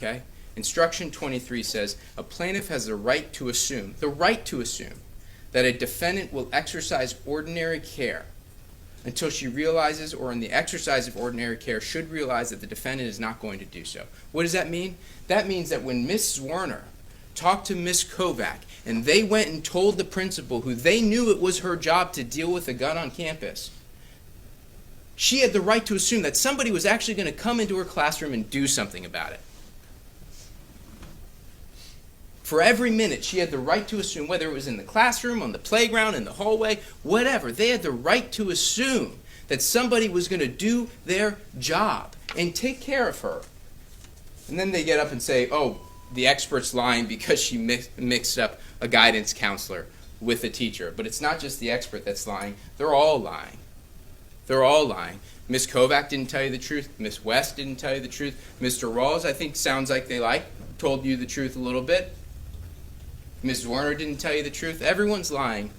Okay? Instruction 23 says, a plaintiff has the right to assume, that a defendant will exercise ordinary care until she realizes, or in the exercise of ordinary care, should realize that the defendant is not going to do so. What does that mean? That means that when Ms. Zwerner talked to Ms. Kovac, and they went and told the principal, who they knew it was her job to deal with a gun on campus, she had the right to assume that somebody was actually going to come into her classroom and do something about it. For every minute, she had the right to assume, whether it was in the classroom, on the playground, in the hallway, whatever, they had the right to assume that somebody was going to do their job and take care of her. And then they get up and say, oh, the expert's lying because she mixed up a guidance counselor with a teacher. But it's not just the expert that's lying. They're all lying. They're all lying. Ms. Kovac didn't tell you the truth. Ms. West didn't tell you the truth. Mr. Rawls, I think, sounds like they told you the truth a little bit. Ms. Zwerner didn't tell you the truth. Everyone's lying.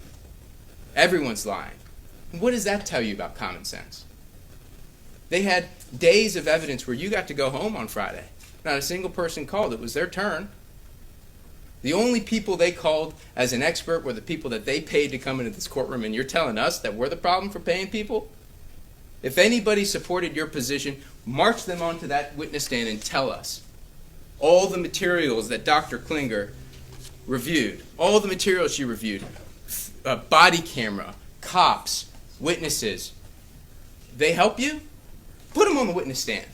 Everyone's lying. What does that tell you about common sense? They had days of evidence where you got to go home on Friday. Not a single person called. It was their turn. The only people they called as an expert were the people that they paid to come into this courtroom, and you're telling us that we're the problem for paying people? If anybody supported your position, march them onto that witness stand and tell us all the materials that Dr. Klinger reviewed, all the materials she reviewed, body camera, cops, witnesses. They help you? Put them on the witness stand.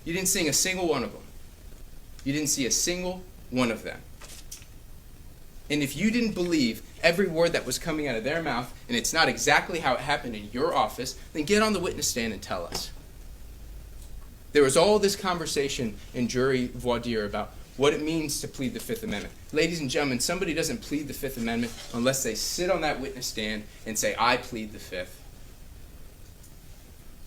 You didn't see a single one of them. You didn't see a single one of them. And if you didn't believe every word that was coming out of their mouth, and it's not exactly how it happened in your office, then get on the witness stand and tell us. There was all this conversation in jury voir dire about what it means to plead the Fifth Amendment. Ladies and gentlemen, somebody doesn't plead the Fifth Amendment unless they sit on that witness stand and say, I plead the Fifth.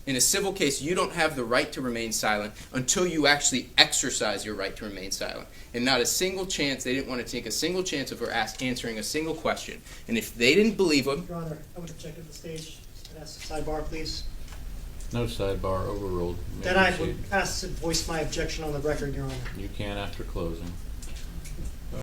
In a civil case, you don't have the right to remain silent until you actually exercise your right to remain silent. And not a single chance, they didn't want to take a single chance of her answering a single question. And if they didn't believe them... Your Honor, I would object at the stage. Can I ask a sidebar, please? No sidebar, overruled. Then I would ask to voice my objection on the record, Your Honor. You can after closing.